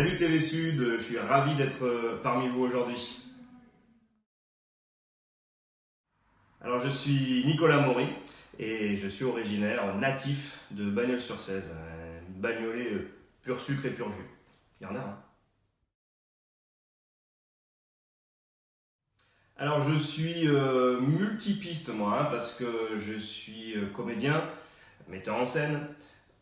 Salut TV Sud, je suis ravi d'être parmi vous aujourd'hui. Alors je suis Nicolas Maury et je suis originaire natif de Bagnols-sur-Cèze, un Bagnolais pur sucre et pur jus. Il y en a, hein. Alors je suis multipiste moi, hein, parce que je suis comédien, metteur en scène,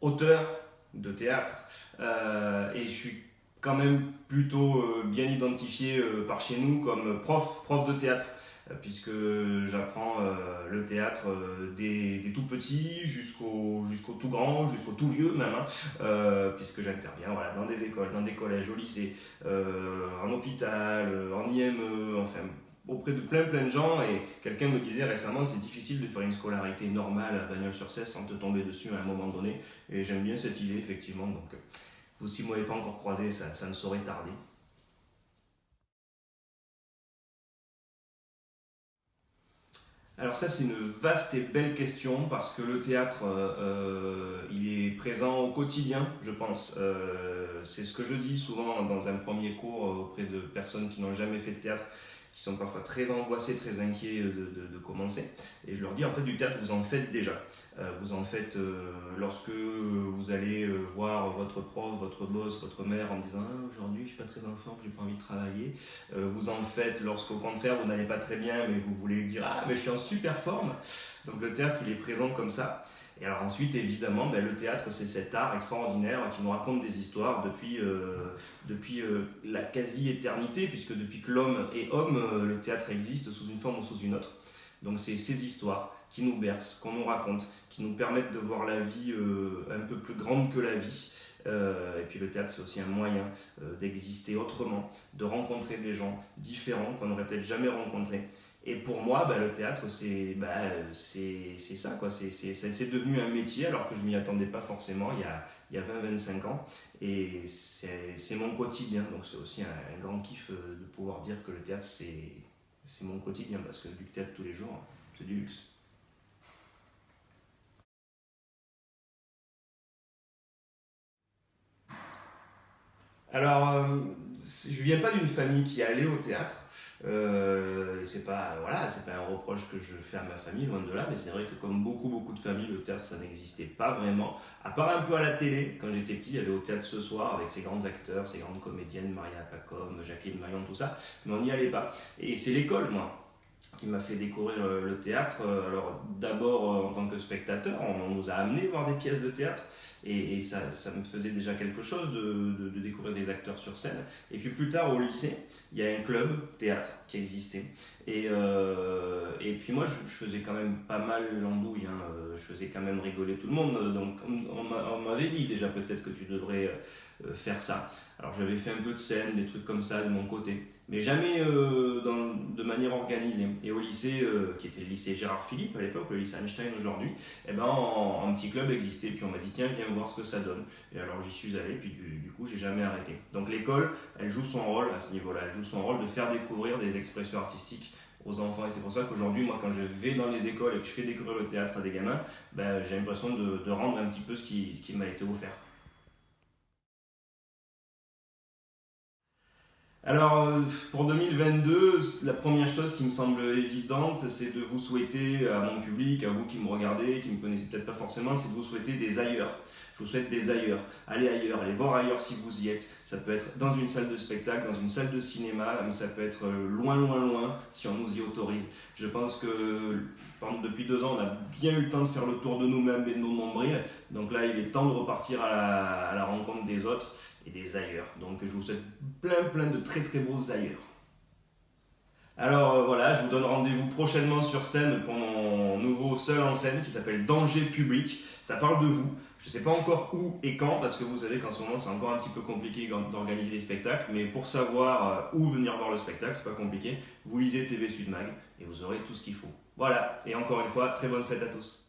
auteur de théâtre, et je suis quand même plutôt bien identifié par chez nous comme prof de théâtre, puisque j'apprends le théâtre des tout petits jusqu'au tout grand, jusqu'au tout vieux même, hein, puisque j'interviens voilà, dans des écoles, dans des collèges, au lycée, en hôpital, en IME, enfin auprès de plein de gens. Et quelqu'un me disait récemment, c'est difficile de faire une scolarité normale à Bagnols-sur-Cèze sans te tomber dessus à un moment donné, et j'aime bien cette idée effectivement. Donc vous, si vous ne m'avez pas encore croisé, ça ne saurait tarder. Alors ça, c'est une vaste et belle question parce que le théâtre, il est présent au quotidien, je pense. C'est ce que je dis souvent dans un premier cours auprès de personnes qui n'ont jamais fait de théâtre, qui sont parfois très angoissés, très inquiets de commencer. Et je leur dis, en fait, du théâtre, vous en faites déjà. Vous en faites lorsque vous allez voir votre prof, votre boss, votre mère en disant ah, aujourd'hui je suis pas très en forme, j'ai pas envie de travailler. Vous en faites lorsqu'au contraire vous n'allez pas très bien mais vous voulez dire ah mais je suis en super forme. Donc le théâtre il est présent comme ça. Et alors ensuite évidemment ben, le théâtre c'est cet art extraordinaire qui nous raconte des histoires depuis la quasi-éternité, puisque depuis que l'homme est homme, le théâtre existe sous une forme ou sous une autre. Donc c'est ces histoires qui nous bercent, qu'on nous raconte, qui nous permettent de voir la vie un peu plus grande que la vie. Et puis le théâtre, c'est aussi un moyen d'exister autrement, de rencontrer des gens différents qu'on n'aurait peut-être jamais rencontrés. Et pour moi, bah, le théâtre, c'est ça, quoi. C'est devenu un métier alors que je ne m'y attendais pas forcément il y a 20-25 ans. Et c'est mon quotidien. Donc c'est aussi un grand kiff de pouvoir dire que le théâtre, c'est mon quotidien, parce que du théâtre tous les jours, c'est du luxe. Alors, je viens pas d'une famille qui allait au théâtre. C'est pas, voilà, c'est pas un reproche que je fais à ma famille, loin de là, mais c'est vrai que comme beaucoup de familles, le théâtre ça n'existait pas vraiment. À part un peu à la télé, quand j'étais petit, il y avait au théâtre ce soir avec ses grands acteurs, ses grandes comédiennes, Maria Pacom, Jacqueline Maillon, tout ça, mais on n'y allait pas. Et c'est l'école, moi, qui m'a fait découvrir le théâtre. Alors d'abord en tant que spectateur, on nous a amené voir des pièces de théâtre et ça me faisait déjà quelque chose de découvrir des acteurs sur scène. Et puis plus tard au lycée, il y a un club théâtre qui existait. Et puis moi je faisais quand même pas mal l'andouille, hein. Je faisais quand même rigoler tout le monde. Donc on m'avait dit déjà peut-être que tu devrais faire ça. Alors j'avais fait un peu de scène, des trucs comme ça de mon côté, mais jamais de manière organisée. Et au lycée, qui était le lycée Gérard Philippe à l'époque, le lycée Einstein aujourd'hui, eh ben, un petit club existait. Puis on m'a dit tiens viens voir ce que ça donne. Et alors j'y suis allé, puis du coup j'ai jamais arrêté. Donc l'école, elle joue son rôle à ce niveau-là. Elle joue son rôle de faire découvrir des expressions artistiques aux enfants. Et c'est pour ça qu'aujourd'hui, moi, quand je vais dans les écoles et que je fais découvrir le théâtre à des gamins, ben, j'ai l'impression de rendre un petit peu ce qui m'a été offert. Alors, pour 2022, la première chose qui me semble évidente, c'est de vous souhaiter à mon public, à vous qui me regardez, qui ne me connaissez peut-être pas forcément, c'est de vous souhaiter des ailleurs. Je vous souhaite des ailleurs. Allez ailleurs, allez voir ailleurs si vous y êtes. Ça peut être dans une salle de spectacle, dans une salle de cinéma, mais ça peut être loin si on nous y autorise. Je pense que depuis 2 ans, on a bien eu le temps de faire le tour de nous-mêmes et de nos nombrils. Donc là, il est temps de repartir à la rencontre des autres et des ailleurs. Donc je vous souhaite plein de très beaux ailleurs. Alors voilà, je vous donne rendez-vous prochainement sur scène pour mon nouveau seul en scène qui s'appelle Danger Public. Ça parle de vous. Je ne sais pas encore où et quand, parce que vous savez qu'en ce moment c'est encore un petit peu compliqué d'organiser les spectacles, mais pour savoir où venir voir le spectacle, c'est pas compliqué. Vous lisez TV Sud Mag et vous aurez tout ce qu'il faut. Voilà, et encore une fois, très bonne fête à tous.